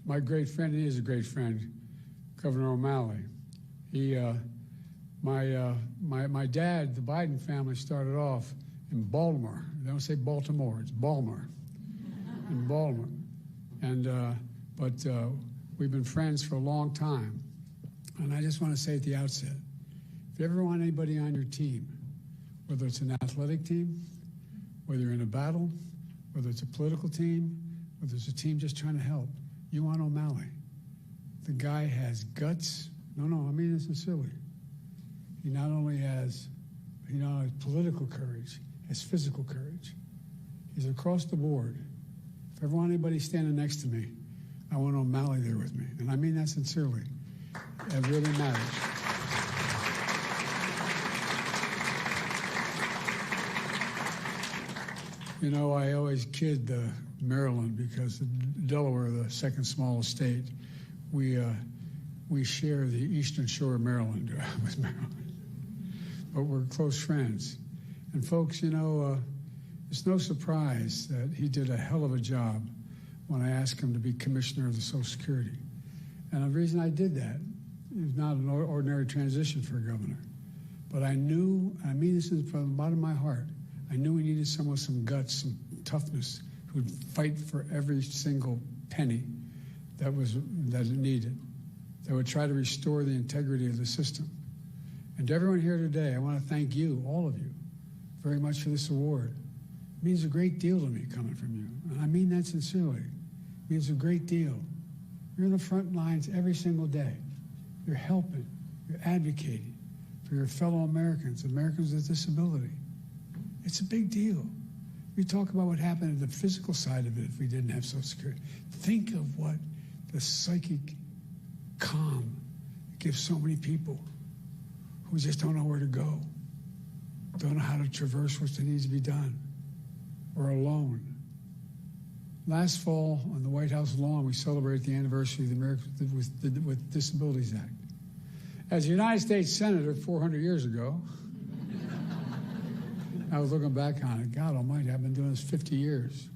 my great friend, he is a great friend, Governor O'Malley. My dad, the Biden family, started off in Baltimore. They don't say Baltimore, it's Baltimore. In Baltimore. But we've been friends for a long time. And I just want to say at the outset, if you ever want anybody on your team, whether it's an athletic team, whether you're in a battle, whether it's a political team, whether it's a team just trying to help, you want O'Malley. The guy has guts. No, I mean it sincerely. He not only has political courage, he has physical courage. He's across the board. If I ever want anybody standing next to me, I want O'Malley there with me. And I mean that sincerely. It really matters. You know, I always kid Maryland because Delaware, the second smallest state, we share the eastern shore of Maryland with Maryland. But we're close friends. And folks, you know, it's no surprise that he did a hell of a job when I asked him to be commissioner of the Social Security. And the reason I did that, it was not an ordinary transition for a governor. But I knew, I mean this from the bottom of my heart, I knew we needed someone with some guts, some toughness, who would fight for every single penny that it needed, that would try to restore the integrity of the system. And to everyone here today, I want to thank you, all of you, very much for this award. It means a great deal to me coming from you. And I mean that sincerely. It means a great deal. You're in the front lines every single day. You're helping, you're advocating for your fellow Americans, Americans with disability. It's a big deal. We talk about what happened to the physical side of it if we didn't have Social Security. Think of what the psychic calm it gives so many people who just don't know where to go, don't know how to traverse what needs to be done, or alone. Last fall, on the White House lawn, we celebrated the anniversary of the Americans with Disabilities Act. As a United States Senator 400 years ago, I was looking back on it. God almighty, I've been doing this 50 years.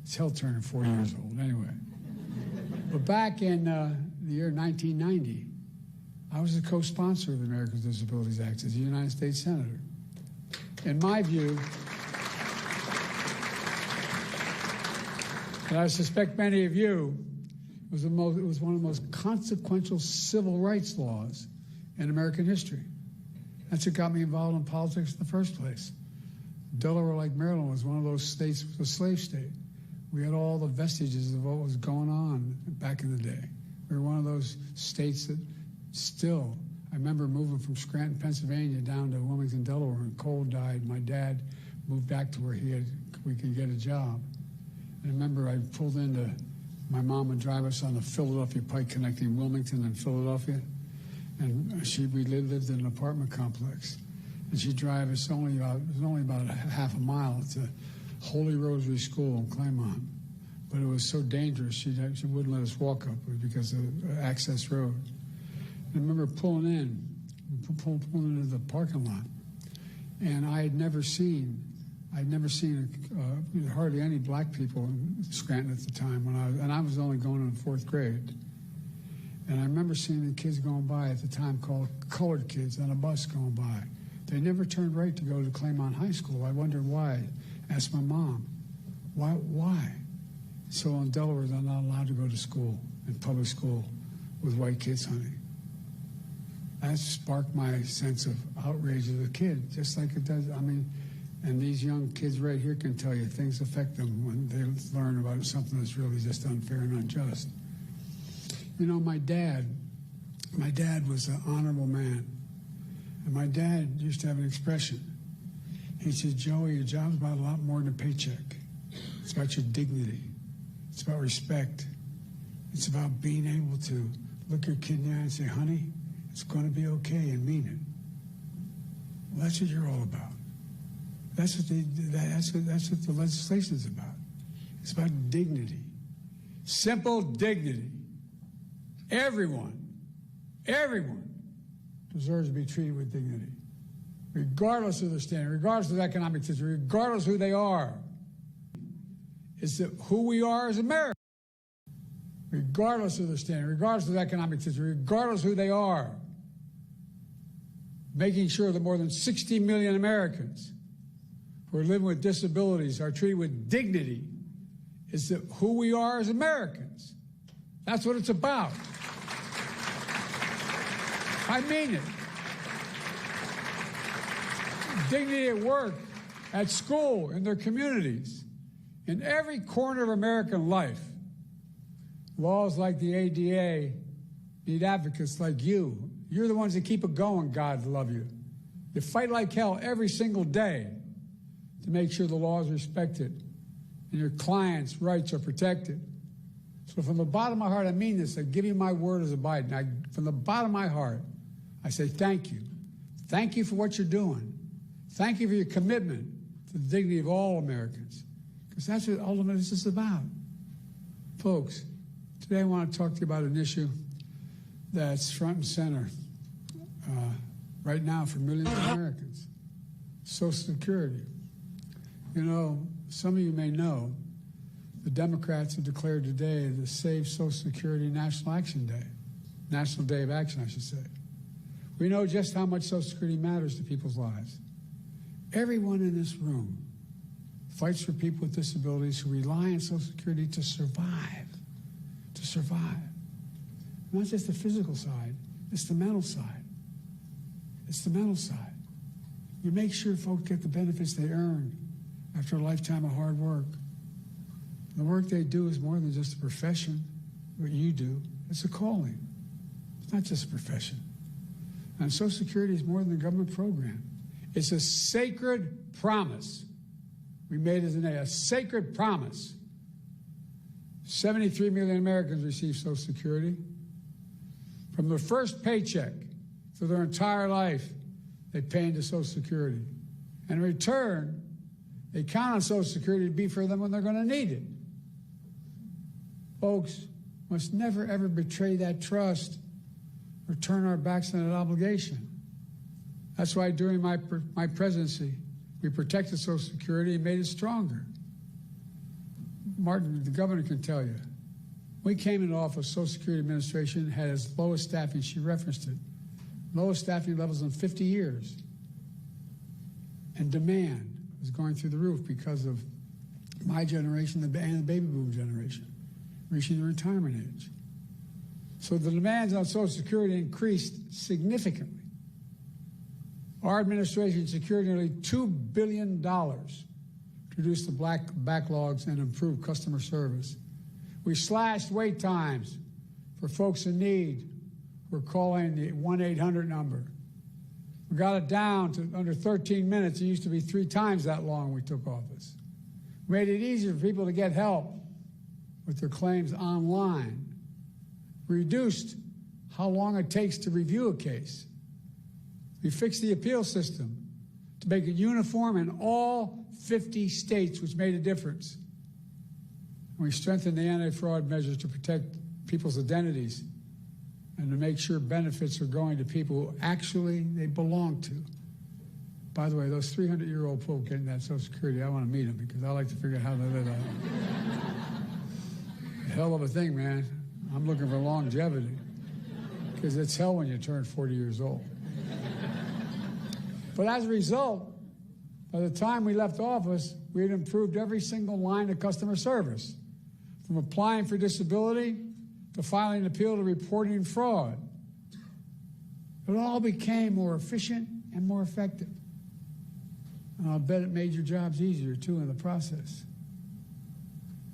It's hell turning 4 years old, anyway. But back in the year 1990, I was the co-sponsor of the Americans with Disabilities Act as a United States Senator. In my view, and I suspect many of you, it was one of the most consequential civil rights laws in American history. That's what got me involved in politics in the first place. Delaware, like Maryland, was one of those states, it was a slave state. We had all the vestiges of what was going on back in the day. We were one of those states that still, I remember moving from Scranton, Pennsylvania down to Wilmington, Delaware, and Cole died. My dad moved back to where we could get a job. And I remember I pulled into, my mom would drive us on the Philadelphia Pike connecting Wilmington and Philadelphia. And we lived in an apartment complex. And she'd drive us it was only about half a mile to Holy Rosary School in Claymont. But it was so dangerous, she wouldn't let us walk up because of access road. And I remember pulling into the parking lot. And I had never seen hardly any black people in Scranton at the time and I was only going in the 4th grade. And I remember seeing the kids going by at the time called colored kids on a bus going by. They never turned right to go to Claymont High School. I wondered why. Asked my mom, why? So in Delaware, they're not allowed to go to school, in public school, with white kids, honey. That sparked my sense of outrage as a kid, just like it does. I mean, and these young kids right here can tell you things affect them when they learn about something that's really just unfair and unjust. You know, my dad was an honorable man. And my dad used to have an expression. He said, Joey, your job's about a lot more than a paycheck. It's about your dignity. It's about respect. It's about being able to look your kid in the eye and say, honey, it's going to be okay, and mean it. Well, that's what you're all about. That's what the legislation's about. It's about dignity. Simple dignity. Everyone deserves to be treated with dignity, regardless of their standing, regardless of economic situation, regardless of who they are. It's who we are as Americans. regardless of their standing, regardless of the economic situation, regardless of who they are, making sure that more than 60 million Americans who are living with disabilities are treated with dignity is who we are as Americans. That's what it's about. I mean it. Dignity at work, at school, in their communities, in every corner of American life. Laws like the ADA need advocates like you. You're the ones that keep it going, God love you. You fight like hell every single day to make sure the law is respected and your clients' rights are protected. So from the bottom of my heart, I mean this. I give you my word as a Biden. From the bottom of my heart, I say thank you. Thank you for what you're doing. Thank you for your commitment to the dignity of all Americans, because that's what ultimately this is about. Folks, today I want to talk to you about an issue that's front and center right now for millions of Americans, Social Security. You know, some of you may know the Democrats have declared today the Save Social Security National Action Day, National Day of Action, I should say. We know just how much Social Security matters to people's lives. Everyone in this room fights for people with disabilities who rely on Social Security to survive. To survive. Not just the physical side, it's the mental side. It's the mental side. You make sure folks get the benefits they earn after a lifetime of hard work. The work they do is more than just a profession, what you do. It's a calling. It's not just a profession. And Social Security is more than a government program. It's a sacred promise we made as a sacred promise. 73 million Americans receive Social Security. From their first paycheck for their entire life, they pay into Social Security. And in return, they count on Social Security to be for them when they're going to need it. Folks must never, ever betray that trust or turn our backs on that obligation. That's why during my presidency, we protected Social Security and made it stronger. Martin, the governor, can tell you. We came into office, Social Security Administration had its lowest staffing, she referenced it, lowest staffing levels in 50 years. And demand was going through the roof because of my generation and the baby boom generation reaching the retirement age. So the demands on Social Security increased significantly. Our administration secured nearly $2 billion to reduce the backlogs and improve customer service. We slashed wait times for folks in need who are calling the 1-800 number. We got it down to under 13 minutes. It used to be 3 times that long when we took office. We made it easier for people to get help with their claims online. We reduced how long it takes to review a case. We fixed the appeal system to make it uniform in all 50 states, which made a difference. We strengthened the anti-fraud measures to protect people's identities and to make sure benefits are going to people who actually they belong to. By the way, those 300-year-old people getting that Social Security, I want to meet them because I like to figure out how they live out. A hell of a thing, man. I'm looking for longevity because it's hell when you turn 40 years old. But as a result, by the time we left office, we had improved every single line of customer service, from applying for disability to filing an appeal to reporting fraud. It all became more efficient and more effective. And I'll bet it made your jobs easier, too, in the process.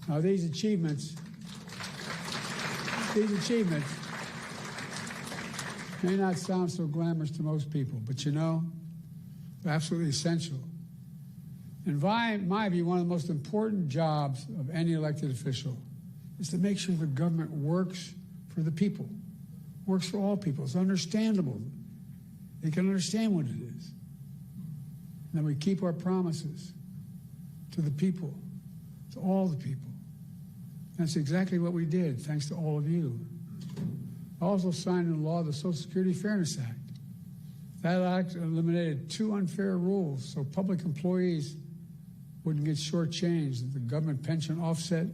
Now, these achievements may not sound so glamorous to most people, but you know, they're absolutely essential. In my view, one of the most important jobs of any elected official is to make sure the government works for the people, works for all people. It's understandable. They can understand what it is. And then we keep our promises to the people, to all the people. That's exactly what we did, thanks to all of you. I also signed into law the Social Security Fairness Act. That act eliminated 2 unfair rules so public employees wouldn't get shortchanged, the government pension offset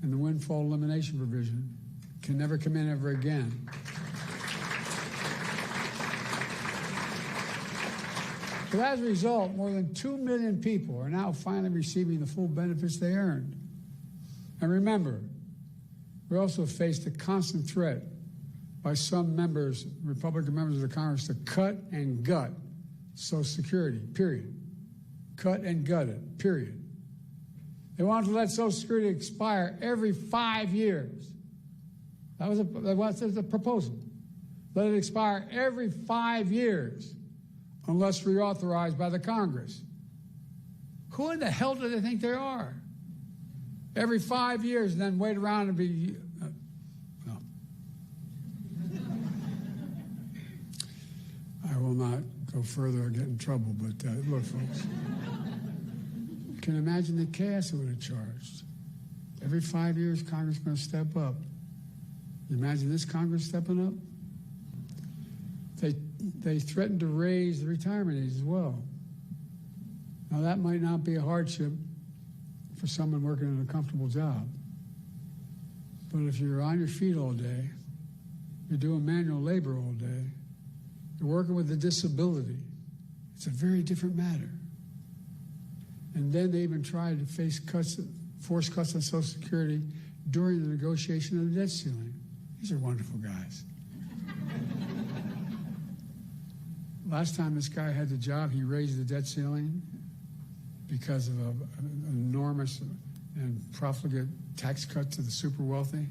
and the windfall elimination provision. can never come in ever again. So as a result, more than 2 million people are now finally receiving the full benefits they earned. And remember, we also faced a constant threat by some members, Republican members of the Congress, to cut and gut Social Security, period. Cut and gut it, period. They wanted to let Social Security expire every 5 years. That was a proposal. Let it expire every 5 years unless reauthorized by the Congress. Who in the hell do they think they are? Every 5 years and then wait around and be... well. I will not go further or get in trouble, but look, folks. You can imagine the chaos it would have charged. Every 5 years, Congress is going to step up. You imagine this Congress stepping up? They threatened to raise the retirement age as well. Now, that might not be a hardship for someone working in a comfortable job. But if you're on your feet all day, you're doing manual labor all day, you're working with a disability, it's a very different matter. And then they even tried to face cuts, force cuts on Social Security during the negotiation of the debt ceiling. These are wonderful guys. Last time this guy had the job, he raised the debt ceiling because of an enormous and profligate tax cut to the super wealthy.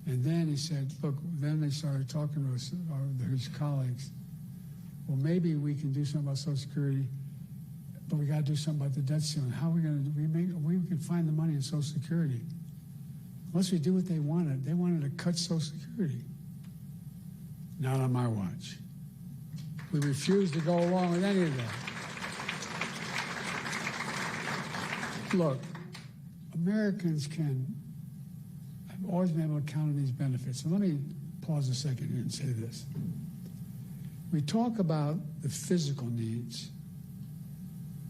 And then he said, look, then they started talking to his colleagues. Well, maybe we can do something about Social Security, but we got to do something about the debt ceiling. How are we going to do? We can find the money in Social Security. Unless we do what they wanted to cut Social Security. Not on my watch. We refuse to go along with any of that. Look, Americans have always been able to count on these benefits. So let me pause a second here and say this. We talk about the physical needs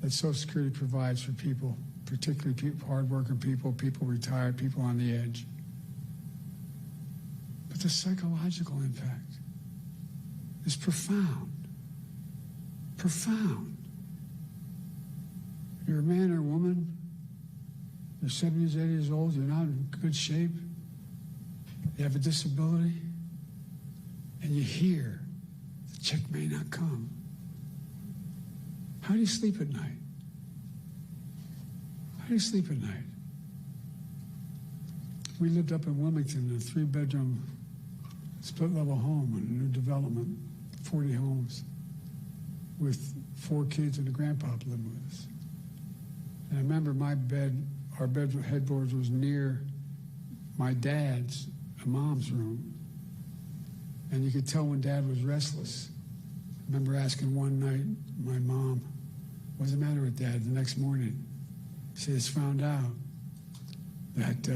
that Social Security provides for people, particularly hardworking people, people retired, people on the edge. But the psychological impact is profound. Profound. You're a man or a woman, you're 70 years, 80 years old, you're not in good shape, you have a disability, and you hear the check may not come. How do you sleep at night? How do you sleep at night? We lived up in Wilmington in a 3-bedroom split-level home in a new development, 40 homes, with 4 kids and a grandpa living with us. And I remember our headboard was near my dad's and mom's room. And you could tell when Dad was restless. I remember asking one night my mom, what's the matter with Dad? The next morning, she just found out that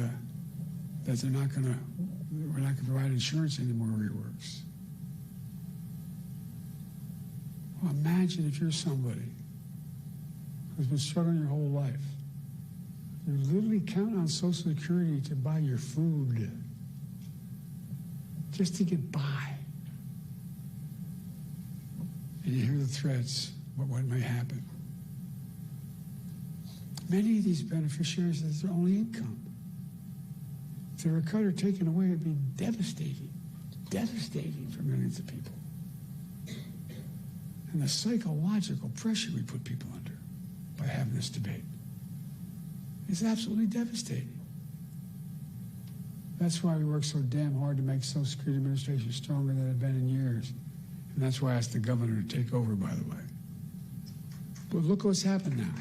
we're not going to provide insurance anymore where he works. Well, imagine if you're somebody who's been struggling your whole life. You're literally counting on Social Security to buy your food, just to get by. And you hear the threats about what may happen. Many of these beneficiaries, that's their only income. If they were cut or taken away, it'd be devastating, devastating for millions of people. And the psychological pressure we put people under by having this debate is absolutely devastating. That's why we work so damn hard to make Social Security Administration stronger than it's been in years. And that's why I asked the governor to take over, by the way. But look what's happened now.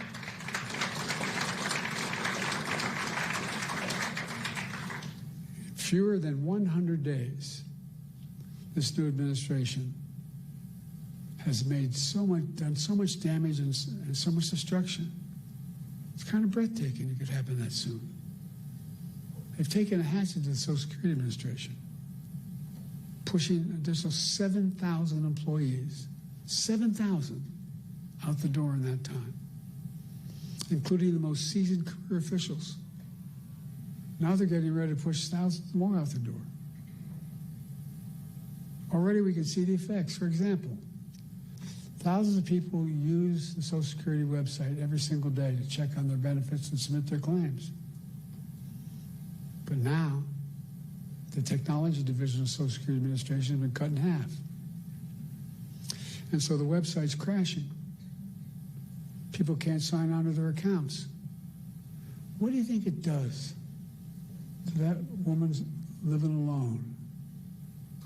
Fewer than 100 days, this new administration has done so much damage and so much destruction. It's kind of breathtaking it could happen that soon. They've taken a hatchet to the Social Security Administration, pushing an additional 7,000 employees, 7,000 out the door in that time, including the most seasoned career officials. Now they're getting ready to push thousands more out the door. Already we can see the effects. For example, thousands of people use the Social Security website every single day to check on their benefits and submit their claims. But now, the technology division of the Social Security Administration has been cut in half. And so the website's crashing. People can't sign on to their accounts. What do you think it does to that woman's living alone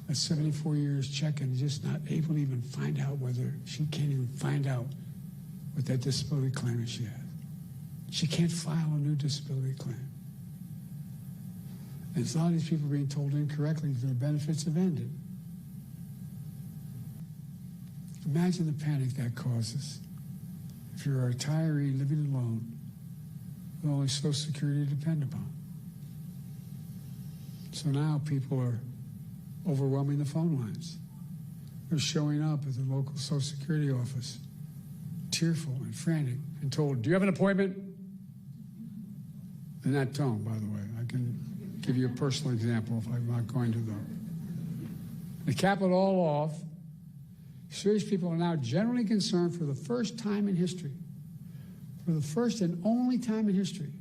at 74 years checking, just not able to even find out whether she can't even find out what that disability claim is she has? She can't file a new disability claim. And a lot of these people are being told incorrectly that their benefits have ended. Imagine the panic that causes if you're a retiree living alone with only Social Security to depend upon. So now people are overwhelming the phone lines. They're showing up at the local Social Security office, tearful and frantic, and told, "Do you have an appointment?" In that tone, by the way. I can give you a personal example if I'm not going to, though. To cap it all off, serious people are now generally concerned for the first time in history, for the first and only time in history,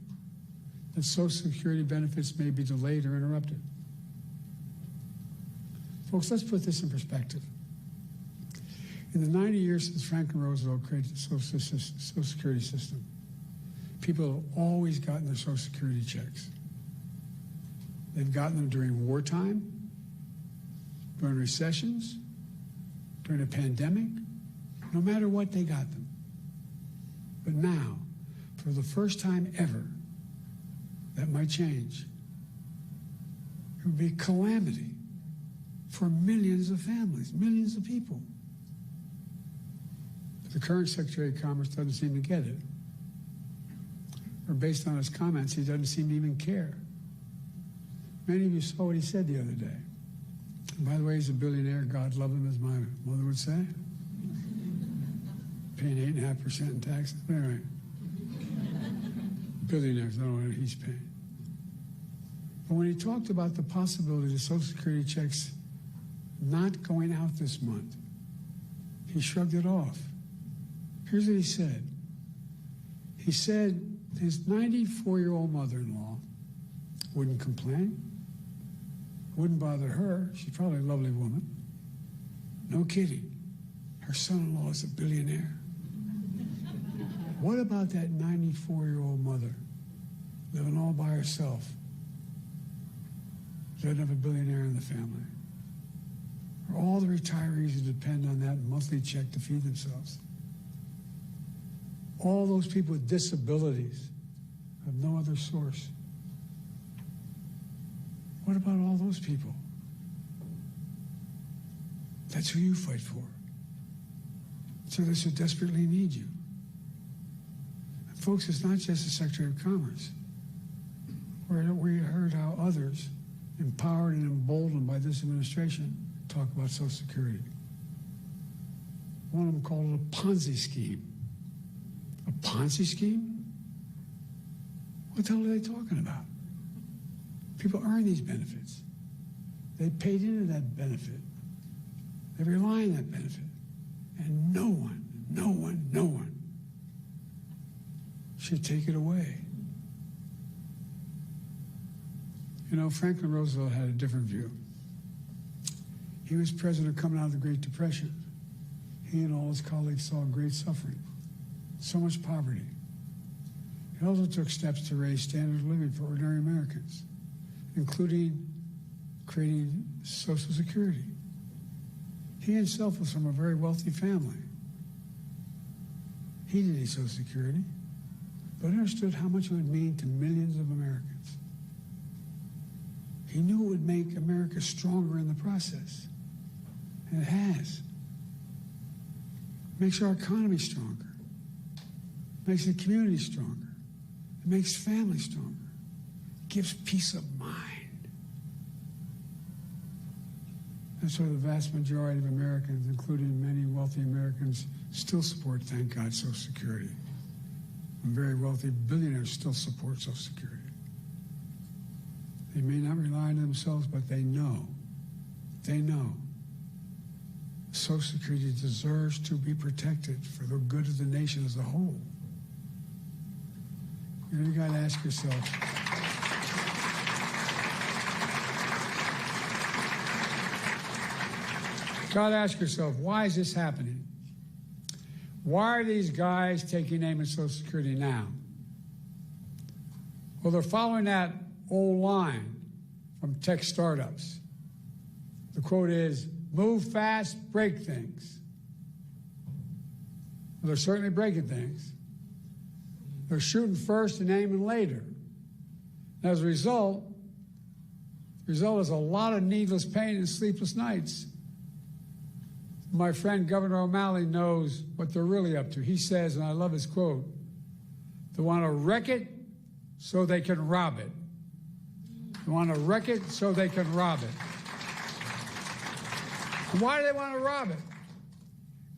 that Social Security benefits may be delayed or interrupted. Folks, let's put this in perspective. In the 90 years since Franklin Roosevelt created the Social Security system, people have always gotten their Social Security checks. They've gotten them during wartime, during recessions, during a pandemic. No matter what, they got them. But now, for the first time ever, that might change. It would be calamity for millions of families, millions of people. But the current Secretary of Commerce doesn't seem to get it. Or based on his comments, he doesn't seem to even care. Many of you saw what he said the other day. And by the way, he's a billionaire. God love him, as my mother would say. Paying 8.5% in taxes. Anyway, billionaires, I don't know what he's paying. But when he talked about the possibility of Social Security checks not going out this month, he shrugged it off. Here's what he said. He said his 94-year-old mother-in-law wouldn't complain, wouldn't bother her. She's probably a lovely woman. No kidding. Her son-in-law is a billionaire. What about that 94-year-old mother living all by herself? Doesn't have a billionaire in the family. Or all the retirees who depend on that monthly check to feed themselves. All those people with disabilities have no other source. What about all those people? That's who you fight for. So they so desperately need you. And folks, it's not just the Secretary of Commerce. We heard how others, empowered and emboldened by this administration, talk about Social Security. One of them called it a Ponzi scheme. A Ponzi scheme? What the hell are they talking about? People earn these benefits. They paid into that benefit. They rely on that benefit. And no one should take it away. You know, Franklin Roosevelt had a different view. He was president coming out of the Great Depression. He and all his colleagues saw great suffering, so much poverty. He also took steps to raise standard of living for ordinary Americans, including creating Social Security. He himself was from a very wealthy family. He didn't need Social Security, but understood how much it would mean to millions of Americans. He knew it would make America stronger in the process, and it has. It makes our economy stronger. It makes the community stronger. It makes families stronger. It gives peace of mind. That's why the vast majority of Americans, including many wealthy Americans, still support, thank God, Social Security. And very wealthy billionaires still support Social Security. They may not rely on themselves, but they know. They know. Social Security deserves to be protected for the good of the nation as a whole. You got to ask yourself. Got to ask yourself, why is this happening? Why are these guys taking aim at Social Security now? Well, they're following that old line from tech startups. The quote is, move fast, break things. Well, they're certainly breaking things. They're shooting first and aiming later. And as a result, the result is a lot of needless pain and sleepless nights. My friend Governor O'Malley knows what they're really up to. He says, and I love his quote, they want to wreck it so they can rob it. They want to wreck it so they can rob it. And why do they want to rob it?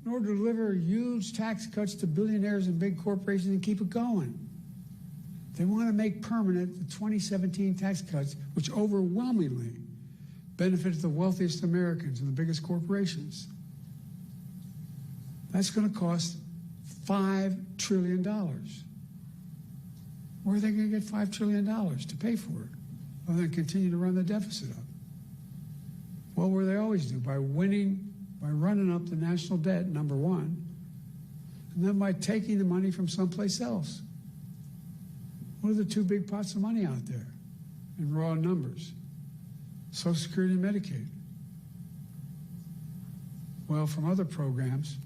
In order to deliver huge tax cuts to billionaires and big corporations and keep it going. They want to make permanent the 2017 tax cuts, which overwhelmingly benefited the wealthiest Americans and the biggest corporations. That's going to cost $5 trillion. Where are they going to get $5 trillion to pay for it? Well, then continue to run the deficit up. Well, what do they always do? By running up the national debt, number one, and then by taking the money from someplace else. What are the two big pots of money out there in raw numbers? Social Security and Medicaid. Well, from other programs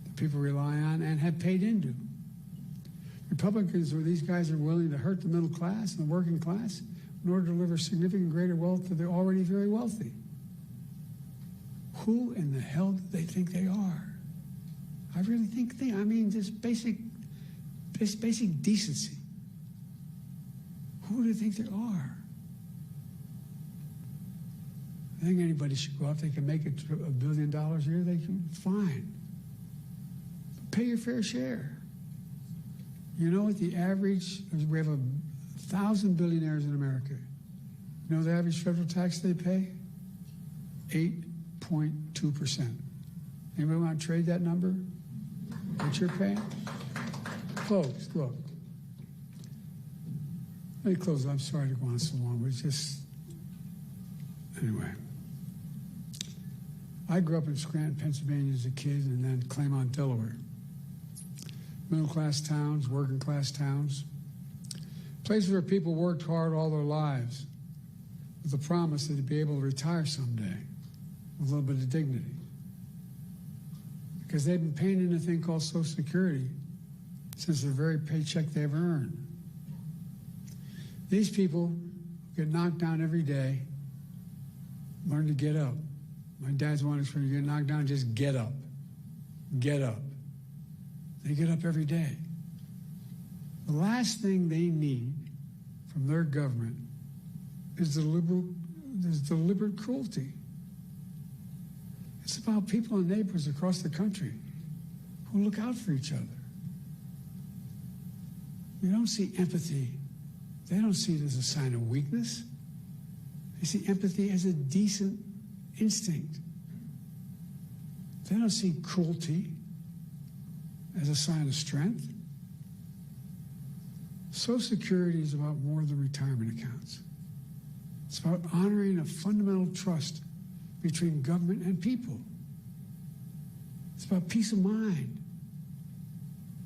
that people rely on and have paid into. Republicans, or these guys, are willing to hurt the middle class and the working class in order to deliver significant greater wealth to the already very wealthy. Who in the hell do they think they are? I really think I mean, just basic decency. Who do they think they are? I think anybody should go out. They can make it $1 billion a year. They can, fine. But pay your fair share. You know what the average? We have 1,000 billionaires in America. You know the average federal tax they pay? 8.2%. Anybody want to trade that number? What you're paying? Folks, look. Let me close. I'm sorry to go on so long, but it's just, anyway. I grew up in Scranton, Pennsylvania as a kid, and then Claremont, Delaware. Middle-class towns, working-class towns. Places where people worked hard all their lives with the promise that they'd be able to retire someday with a little bit of dignity. Because they've been paying in a thing called Social Security since the very paycheck they ever earned. These people get knocked down every day, learn to get up. My dad's one is when you get knocked down, just get up. Get up. They get up every day. The last thing they need from their government is deliberate cruelty. It's about people and neighbors across the country who look out for each other. You don't see empathy. They don't see it as a sign of weakness. They see empathy as a decent instinct. They don't see cruelty as a sign of strength. Social Security is about more than retirement accounts. It's about honoring a fundamental trust between government and people. It's about peace of mind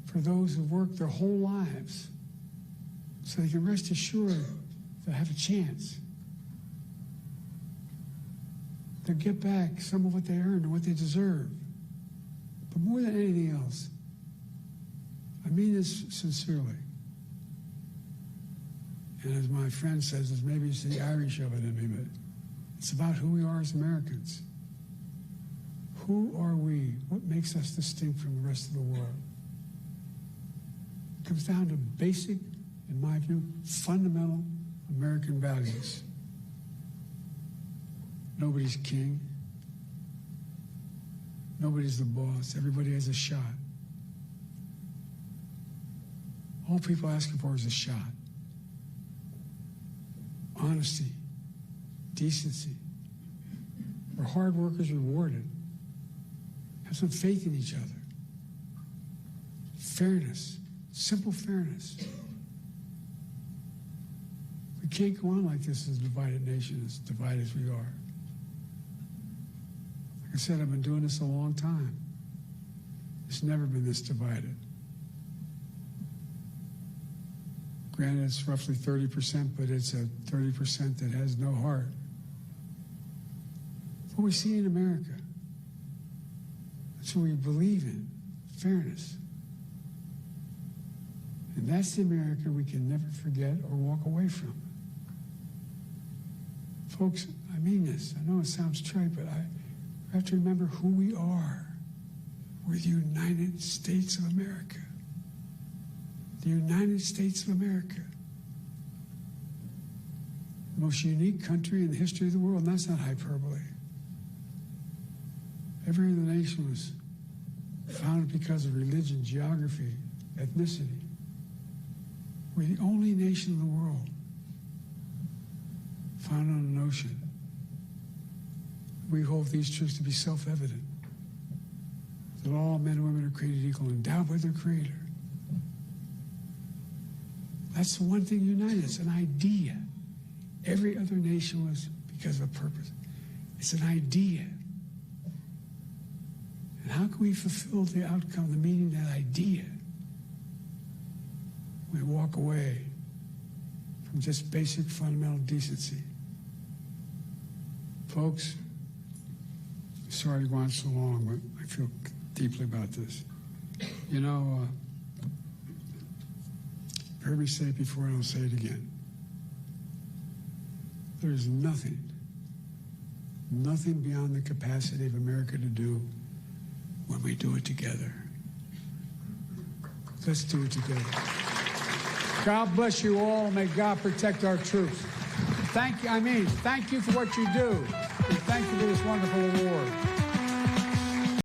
for those who work their whole lives so they can rest assured they'll have a chance. They'll get back some of what they earned and what they deserve. But more than anything else, I mean this sincerely. And as my friend says, maybe it's the Irish of it in me, but it's about who we are as Americans. Who are we? What makes us distinct from the rest of the world? It comes down to basic, in my view, fundamental American values. Nobody's king. Nobody's the boss. Everybody has a shot. All people are asking for is a shot. honesty, decency, where hard work is rewarded. Have some faith in each other. Fairness, simple fairness. We can't go on like this as a divided nation, as divided as we are. Like I said, I've been doing this a long time. It's never been this divided. Granted, it's roughly 30%, but it's a 30% that has no heart. What we see in America, that's what we believe in, fairness. And that's the America we can never forget or walk away from. Folks, I mean this. I know it sounds trite, but I have to remember who we are. We're the United States of America. The United States of America. The most unique country in the history of the world, and that's not hyperbole. Every other nation was founded because of religion, geography, ethnicity. We're the only nation in the world founded on an ocean. We hold these truths to be self-evident, that all men and women are created equal, endowed by their Creator. That's the one thing that unites us, an idea. Every other nation was because of a purpose. It's an idea. And how can we fulfill the outcome, the meaning of that idea? We walk away from just basic fundamental decency. Folks, sorry to go on so long, but I feel deeply about this. You know, you've heard me say it before, and I'll say it again. There's nothing beyond the capacity of America to do when we do it together. Let's do it together. God bless you all. May God protect our troops. Thank you for what you do. And thank you for this wonderful award.